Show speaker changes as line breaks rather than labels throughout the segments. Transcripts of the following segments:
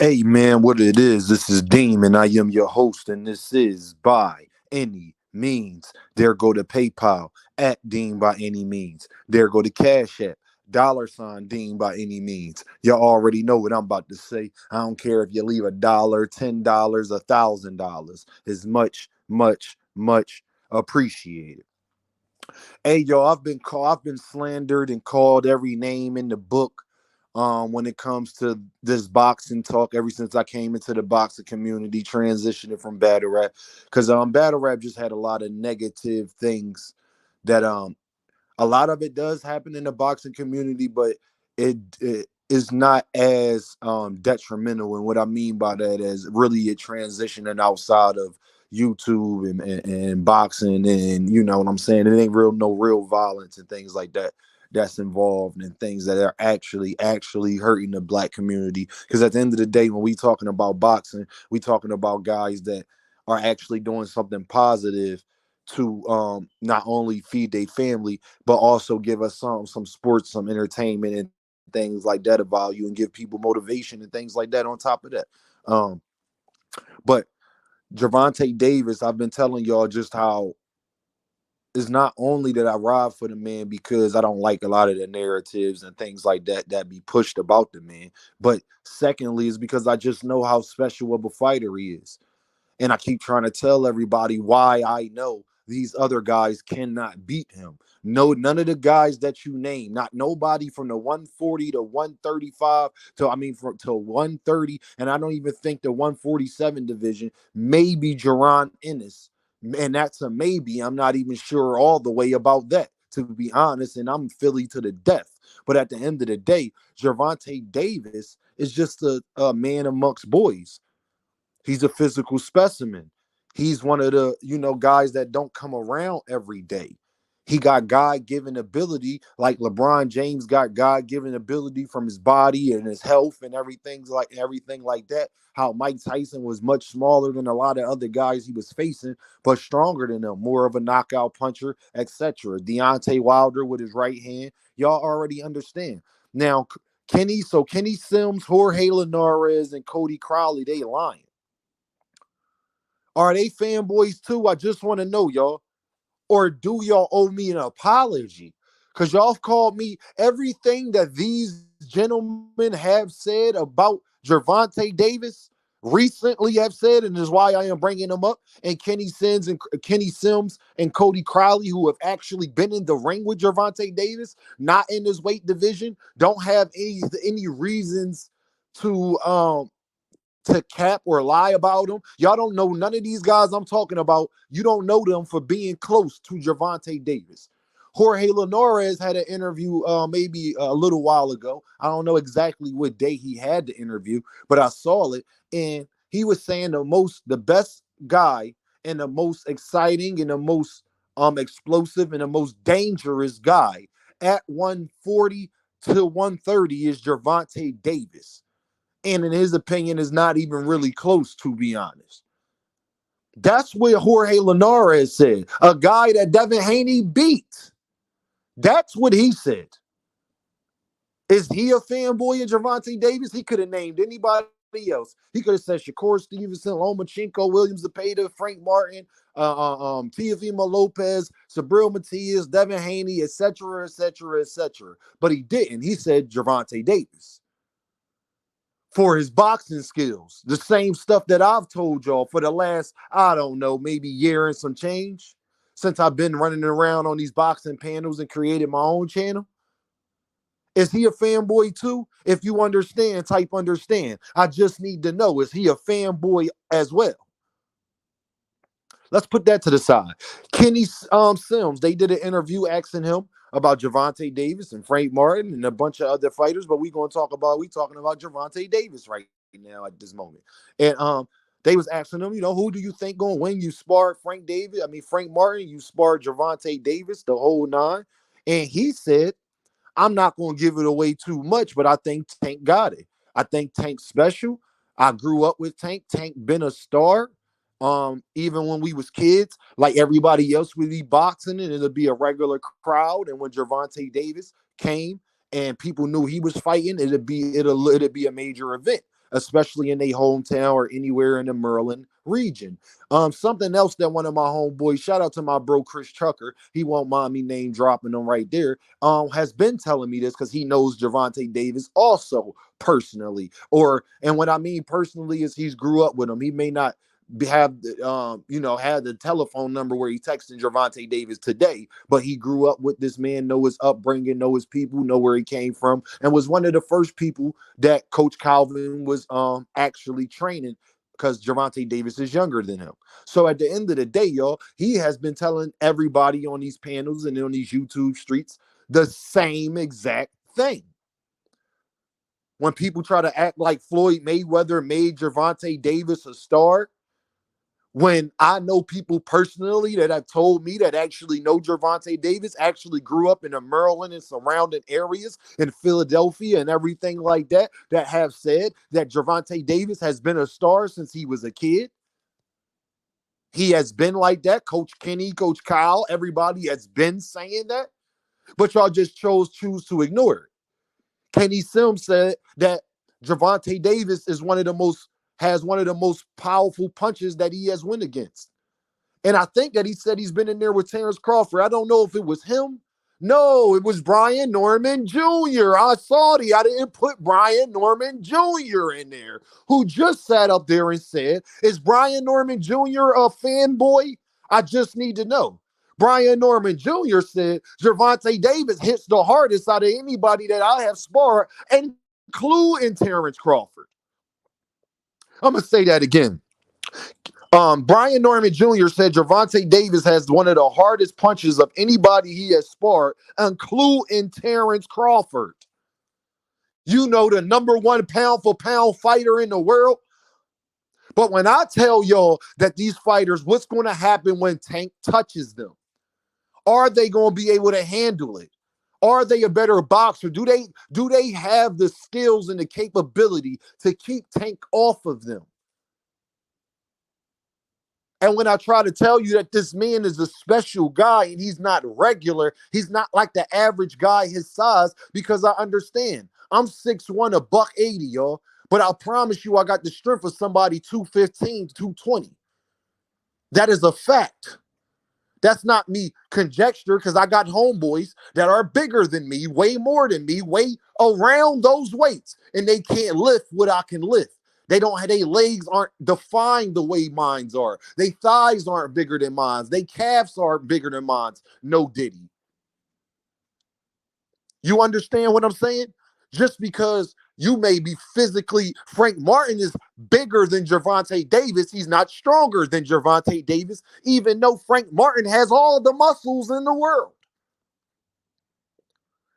Hey man, what it is? This is Deem, and I am your host, and this is By Any Means. There go to PayPal at Deem by any means. There go to Cash App, $ Deem by any means. Y'all already know what I'm about to say. I don't care if you leave $1, $10, $1,000. It's much appreciated. Hey yo, I've been slandered and called every name in the book when it comes to this boxing talk ever since I came into the boxing community, transitioning from battle rap. Because battle rap just had a lot of negative things that a lot of it does happen in the boxing community, but it is not as detrimental. And what I mean by that is really it transitioning outside of YouTube and boxing, and you know what I'm saying. It ain't no real violence and things like that that's involved, and things that are actually hurting the black community. Because at the end of the day, when we talking about boxing, we talking about guys that are actually doing something positive to not only feed their family but also give us some sports, some entertainment, and things like that of value, and give people motivation and things like that on top of that. Um, but Gervonta Davis, I've been telling y'all just how it's not only that I ride for the man because I don't like a lot of the narratives and things like that be pushed about the man, but secondly is because I just know how special of a fighter he is. And I keep trying to tell everybody why I know these other guys cannot beat him. No, none of the guys that you name, not nobody from the 140 to 135 to 130, and I don't even think the 147 division, maybe Jaron Ennis. And that's a maybe. I'm not even sure all the way about that, to be honest, and I'm Philly to the death. But at the end of the day, Gervonta Davis is just a man amongst boys. He's a physical specimen. He's one of the, guys that don't come around every day. He got God-given ability, like LeBron James got God-given ability from his body and his health and everything like that. How Mike Tyson was much smaller than a lot of other guys he was facing, but stronger than them, more of a knockout puncher, etc. Deontay Wilder with his right hand. Y'all already understand. Now, Kenny Sims, Jorge Linares, and Cody Crowley, they lying. Are they fanboys too? I just want to know, y'all. Or do y'all owe me an apology? Because y'all have called me everything that these gentlemen have said about Gervonta Davis recently have said, and is why I am bringing them up. And Kenny Sims and Cody Crowley, who have actually been in the ring with Gervonta Davis, not in this weight division, don't have any reasons to cap or lie about them. Y'all don't know none of these guys I'm talking about. You don't know them for being close to Gervonta Davis. Jorge Linares had an interview maybe a little while ago. I don't know exactly what day he had the interview, but I saw it, and he was saying the best guy and the most exciting and the most explosive and the most dangerous guy at 140 to 130 is Gervonta Davis, and in his opinion is not even really close, to be honest. That's what Jorge Linares said, a guy that Devin Haney beat. That's what he said. Is he a fanboy of Gervonta Davis? He could have named anybody else. He could have said Shakur Stevenson, Lomachenko, Williams Zepeda, Frank Martin, Teofimo Lopez, Sabril Matias, Devin Haney, etc., etc., etc. But he didn't. He said Gervonta Davis for his boxing skills. The same stuff that I've told y'all for the last, I don't know, maybe year and some change since I've been running around on these boxing panels and created my own channel. Is he a fanboy too? If you understand, type understand. I just need to know, is he a fanboy as well? Let's put that to the side. Kenny Sims, they did an interview asking him about Gervonta Davis and Frank Martin and a bunch of other fighters, but we talking about Gervonta Davis right now at this moment. And they was asking him, who do you think gonna win? You sparred Frank Martin, you sparred Gervonta Davis, the whole nine. And he said, I'm not gonna give it away too much, but I think Tank got it. I think Tank's special. I grew up with Tank. Tank been a star. Even when we was kids, like everybody else would be boxing and it'd be a regular crowd. And when Gervonta Davis came and people knew he was fighting, it'd be a major event. especially in their hometown or anywhere in the Maryland region. Something else that one of my homeboys, shout out to my bro Chris Chucker, he won't mind me name dropping him right there, has been telling me this because he knows Gervonta Davis also personally. And what I mean personally is he's grew up with him. He may not have had the telephone number where he texting Gervonta Davis today, but he grew up with this man, know his upbringing, know his people, know where he came from, and was one of the first people that Coach Calvin was actually training, because Gervonta Davis is younger than him. So at the end of the day, y'all, he has been telling everybody on these panels and on these YouTube streets the same exact thing. When people try to act like Floyd Mayweather made Gervonta Davis a star, when I know people personally that have told me that actually know Gervonta Davis, actually grew up in the Maryland and surrounding areas in Philadelphia and everything like that, that have said that Gervonta Davis has been a star since he was a kid. He has been like that. Coach Kenny, Coach Kyle, everybody has been saying that, but y'all just choose to ignore it. Kenny Sims said that Gervonta Davis has one of the most powerful punches that he has won against. And I think that he said he's been in there with Terrence Crawford. I don't know if it was him. No, it was Brian Norman Jr. I didn't put Brian Norman Jr. in there, who just sat up there and said, is Brian Norman Jr. a fanboy? I just need to know. Brian Norman Jr. said Gervonta Davis hits the hardest out of anybody that I have sparred, including Terrence Crawford. I'm going to say that again. Brian Norman Jr. said Gervonta Davis has one of the hardest punches of anybody he has sparred, including Terrence Crawford. You know, the number one pound for pound fighter in the world. But when I tell y'all that these fighters, what's going to happen when Tank touches them? Are they going to be able to handle it? Are they a better boxer? Do they have the skills and the capability to keep Tank off of them? And when I try to tell you that this man is a special guy and he's not regular, he's not like the average guy his size, because I understand. I'm 6'1", a buck 80, y'all. But I promise you I got the strength of somebody 215, 220. That is a fact. That's not me conjecture, because I got homeboys that are bigger than me, way more than me, way around those weights, and they can't lift what I can lift. Their legs aren't defined the way mine are. Their thighs aren't bigger than mine. Their calves aren't bigger than mine. No diddy. You understand what I'm saying? Just because you may be physically, Frank Martin is bigger than Gervonta Davis. He's not stronger than Gervonta Davis, even though Frank Martin has all the muscles in the world.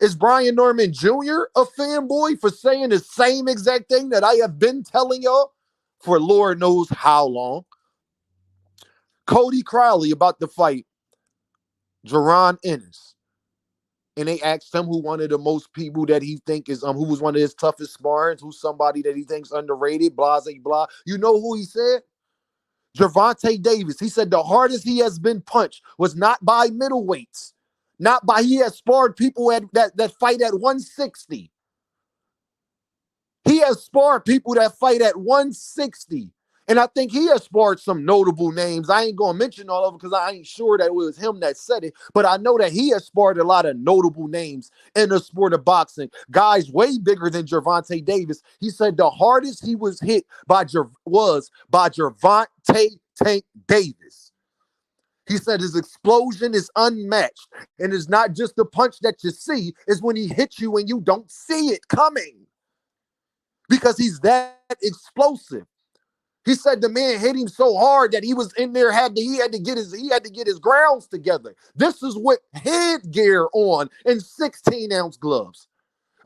Is Brian Norman Jr. a fanboy for saying the same exact thing that I have been telling y'all for Lord knows how long? Cody Crowley about to fight Jaron Ennis. And they asked him who one of the most people that he think is, who was one of his toughest sparrings, who's somebody that he thinks underrated, blah, blah, blah. You know who he said? Gervonta Davis. He said the hardest he has been punched was not by middleweights. He has sparred people that fight at 160. He has sparred people that fight at 160. And I think he has sparred some notable names. I ain't going to mention all of them because I ain't sure that it was him that said it. But I know that he has sparred a lot of notable names in the sport of boxing. Guys way bigger than Gervonta Davis. He said the hardest he was hit by was by Gervonta Tank Davis. He said his explosion is unmatched. And it's not just the punch that you see. It's when he hits you and you don't see it coming. Because he's that explosive. He said the man hit him so hard that he was in there, he had to get his grounds together. This is with headgear on and 16-ounce gloves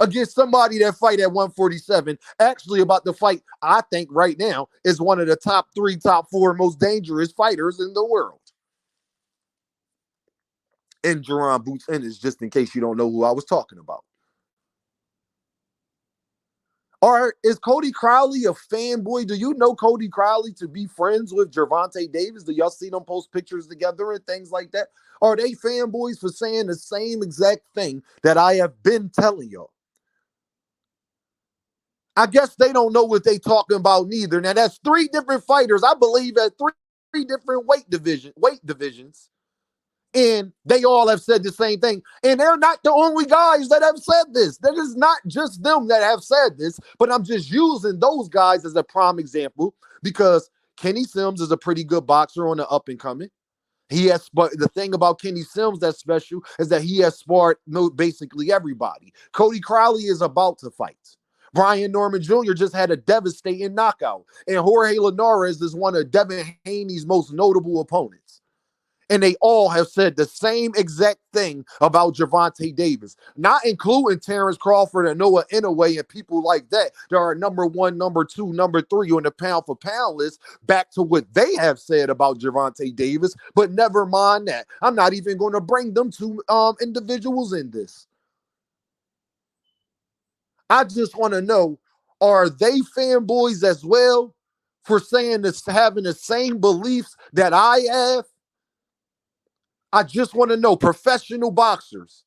against somebody that fight at 147. Actually, about to fight, I think right now, is one of the top 3, top 4 most dangerous fighters in the world. And Jaron Boots Ennis, just in case you don't know who I was talking about. Or is Cody Crowley a fanboy? Do you know Cody Crowley to be friends with Gervonta Davis? Do y'all see them post pictures together and things like that? Are they fanboys for saying the same exact thing that I have been telling y'all? I guess they don't know what they talking about neither. Now that's three different fighters, I believe, at three different weight divisions. And they all have said the same thing. And they're not the only guys that have said this. That is not just them that have said this, but I'm just using those guys as a prime example because Kenny Sims is a pretty good boxer on the up and coming. He has, but the thing about Kenny Sims that's special is that he has sparred basically everybody. Cody Crowley is about to fight. Brian Norman Jr. just had a devastating knockout. And Jorge Linares is one of Devin Haney's most notable opponents. And they all have said the same exact thing about Gervonta Davis, not including Terrence Crawford and Noah Inoue and people like that. There are number one, number two, number three on the pound for pound list back to what they have said about Gervonta Davis. But never mind that. I'm not even going to bring them two individuals in this. I just want to know, are they fanboys as well for saying this, having the same beliefs that I have? I just want to know, professional boxers,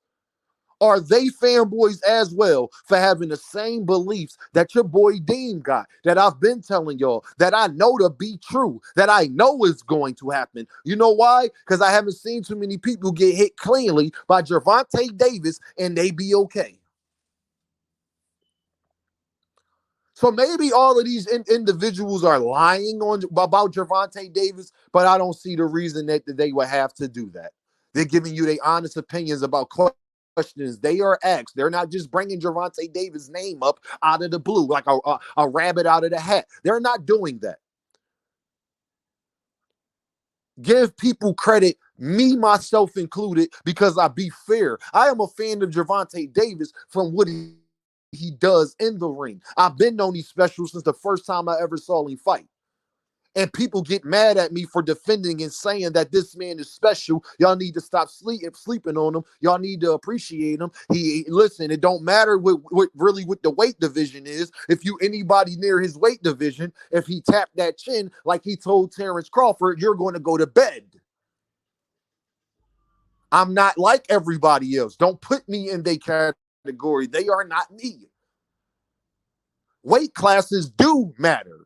are they fanboys as well for having the same beliefs that your boy Dean got, that I've been telling y'all, that I know to be true, that I know is going to happen? You know why? Because I haven't seen too many people get hit cleanly by Gervonta Davis and they be okay. So maybe all of these individuals are lying on about Gervonta Davis, but I don't see the reason that they would have to do that. They're giving you their honest opinions about questions they are asked. They're not just bringing Gervonta Davis' name up out of the blue like a rabbit out of the hat. They're not doing that. Give people credit, me, myself included, because I be fair. I am a fan of Gervonta Davis from what he does in the ring. I've been on these specials since the first time I ever saw him fight. And people get mad at me for defending and saying that this man is special. Y'all need to stop sleeping on him. Y'all need to appreciate him. Listen, it don't matter what the weight division is. If you anybody near his weight division, if he tapped that chin like he told Terrence Crawford, you're going to go to bed. I'm not like everybody else. Don't put me in their category. They are not me. Weight classes do matter.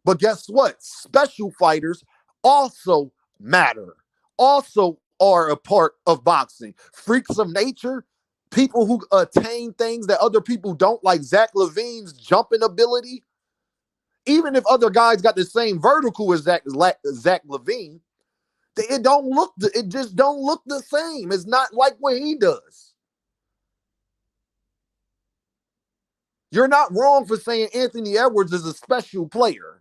But guess what? Special fighters also matter, also are a part of boxing. Freaks of nature, people who attain things that other people don't, like Zach Levine's jumping ability. Even if other guys got the same vertical as Zach Levine, it just don't look the same. It's not like what he does. You're not wrong for saying Anthony Edwards is a special player.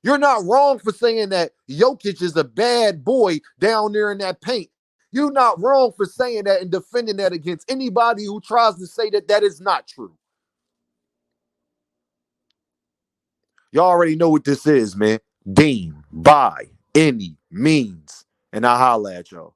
You're not wrong for saying that Jokic is a bad boy down there in that paint. You're not wrong for saying that and defending that against anybody who tries to say that that is not true. Y'all already know what this is, man. Deem by any means. And I holla at y'all.